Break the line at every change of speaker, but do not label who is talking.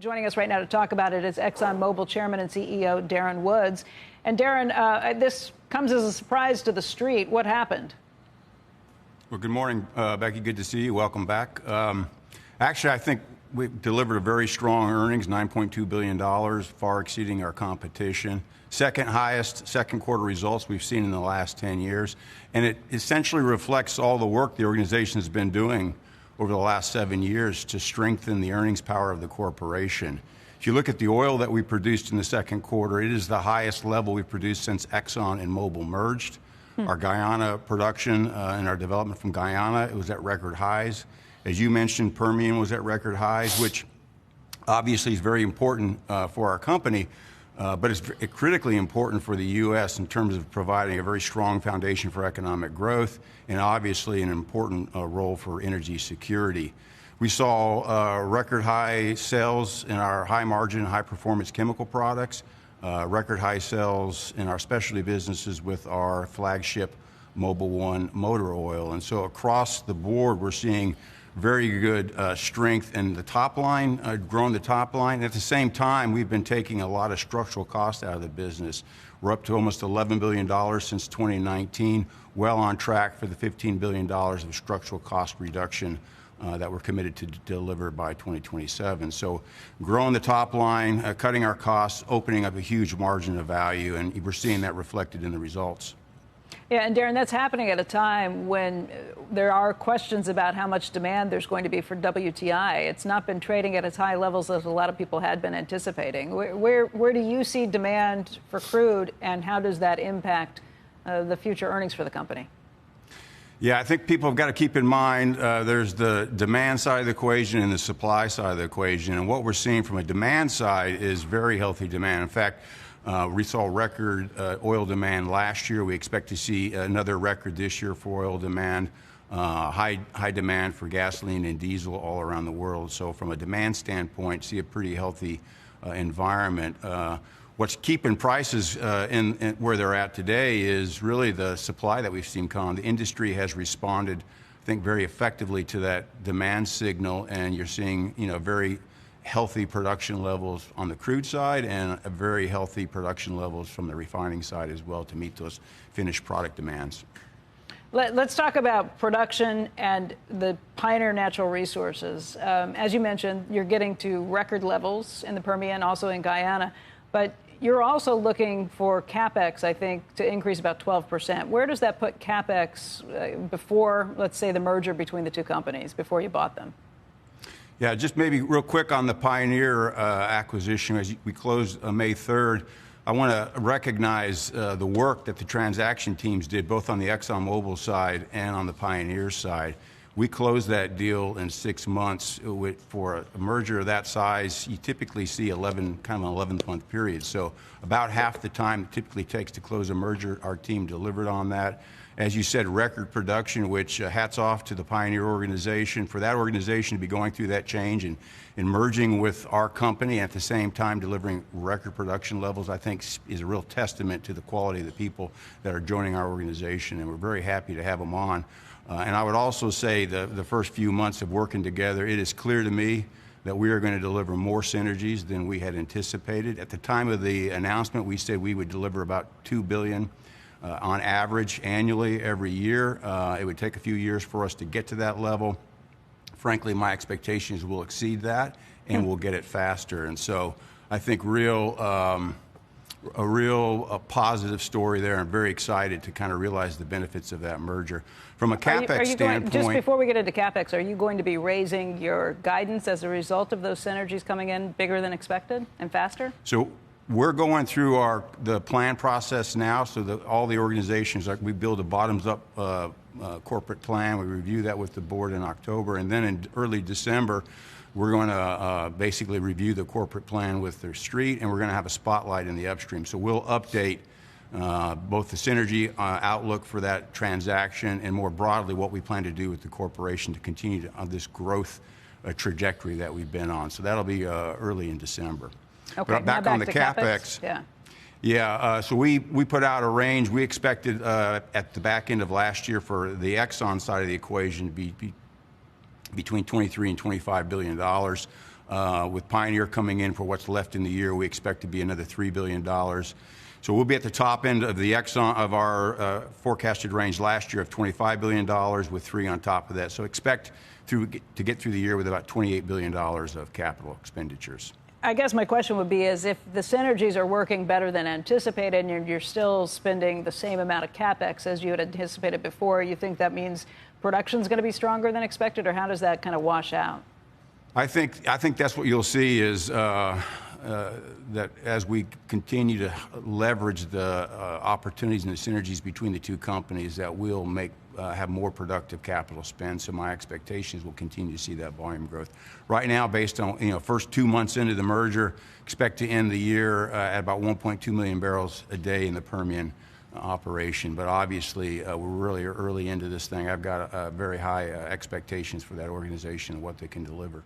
Joining us right now to talk about it is Exxon Mobil Chairman and CEO Darren Woods. And Darren, this comes as a surprise to the street. What happened?
Well, good morning, Becky. Good to see you. Welcome back. Actually, I think we delivered a very strong earnings, $9.2 billion, far exceeding our competition. Second highest second quarter results we've seen in the last 10 years. And it essentially reflects all the work the organization has been doing over the last 7 years to strengthen the earnings power of the corporation. If you look at the oil that we produced in the second quarter, it is the highest level we've produced since Exxon and Mobil merged. Our Guyana production and our development from Guyana, it was at record highs. As you mentioned, Permian was at record highs, which obviously is very important for our company, but it's critically important for the U.S. in terms of providing a very strong foundation for economic growth and obviously an important role for energy security. We saw record high sales in our high margin, high performance chemical products, record high sales in our specialty businesses with our flagship Mobil 1 motor oil. And so across the board, we're seeing very good strength in the top line, growing the top line. At the same time, we've been taking a lot of structural costs out of the business. We're up to almost $11 billion since 2019, well on track for the $15 billion of structural cost reduction that we're committed to deliver by 2027. So growing the top line, cutting our costs, opening up a huge margin of value, and we're seeing that reflected in the results.
Yeah, and Darren, that's happening at a time when there are questions about how much demand there's going to be for WTI. It's not been trading at as high levels as a lot of people had been anticipating. Where do you see demand for crude, and how does that impact the future earnings for the company?
Yeah, I think people have got to keep in mind there's the demand side of the equation and the supply side of the equation. And what we're seeing from a demand side is very healthy demand. In fact, we saw record oil demand last year. We expect to see another record this year for oil demand, high demand for gasoline and diesel all around the world. So from a demand standpoint, see a pretty healthy environment. What's keeping prices in where they're at today is really the supply that we've seen come. The industry has responded, I think, very effectively to that demand signal, and you're seeing, very healthy production levels on the crude side and a very healthy production levels from the refining side as well to meet those finished product demands.
Let's talk about production and the Pioneer Natural Resources. As you mentioned, you're getting to record levels in the Permian, also in Guyana, but you're also looking for CapEx, I think, to increase about 12%. Where does that put CapEx before, let's say, the merger between the two companies, before you bought them?
Yeah, just maybe real quick on the Pioneer acquisition. As we closed May 3rd, I want to recognize the work that the transaction teams did, both on the Exxon Mobil side and on the Pioneer side. We closed that deal in 6 months. For a merger of that size, you typically see kind of an 11-month period. So about half the time it typically takes to close a merger, our team delivered on that. As you said, record production, which hats off to the Pioneer organization. For that organization to be going through that change and merging with our company, at the same time delivering record production levels, I think is a real testament to the quality of the people that are joining our organization, and we're very happy to have them on. And I would also say the first few months of working together, it is clear to me that we are going to deliver more synergies than we had anticipated. At the time of the announcement, we said we would deliver about $2 billion on average annually every year. It would take a few years for us to get to that level. Frankly, my expectation is we'll exceed that and we'll get it faster. And so I think a real positive story there. I'm very excited to kind of realize the benefits of that merger. From a CapEx standpoint.
Just before we get into CapEx, are you going to be raising your guidance as a result of those synergies coming in bigger than expected and faster?
So we're going through the plan process now, so that all the organizations, we build a bottoms-up corporate plan. We review that with the board in October, and then in early December, we're going to basically review the corporate plan with the street, and we're going to have a spotlight in the upstream. So we'll update both the synergy outlook for that transaction and more broadly what we plan to do with the corporation to continue on this growth trajectory that we've been on. So that'll be early in December.
Okay,
but back on the CapEx. So we put out a range. We expected at the back end of last year for the Exxon side of the equation to be between $23 and $25 billion. With Pioneer coming in for what's left in the year, we expect to be another $3 billion. So we'll be at the top end of the Exxon of our forecasted range last year of $25 billion, with 3 on top of that. So expect to get through the year with about $28 billion of capital expenditures.
I guess my question would be is if the synergies are working better than anticipated and you're still spending the same amount of CapEx as you had anticipated before, you think that means production's going to be stronger than expected, or how does that kind of wash out?
I think that's what you'll see is that as we continue to leverage the opportunities and the synergies between the two companies, that we'll have more productive capital spend. So my expectations will continue to see that volume growth. Right now, based on first 2 months into the merger, expect to end the year at about 1.2 million barrels a day in the Permian operation. But obviously, we're really early into this thing. I've got very high expectations for that organization and what they can deliver.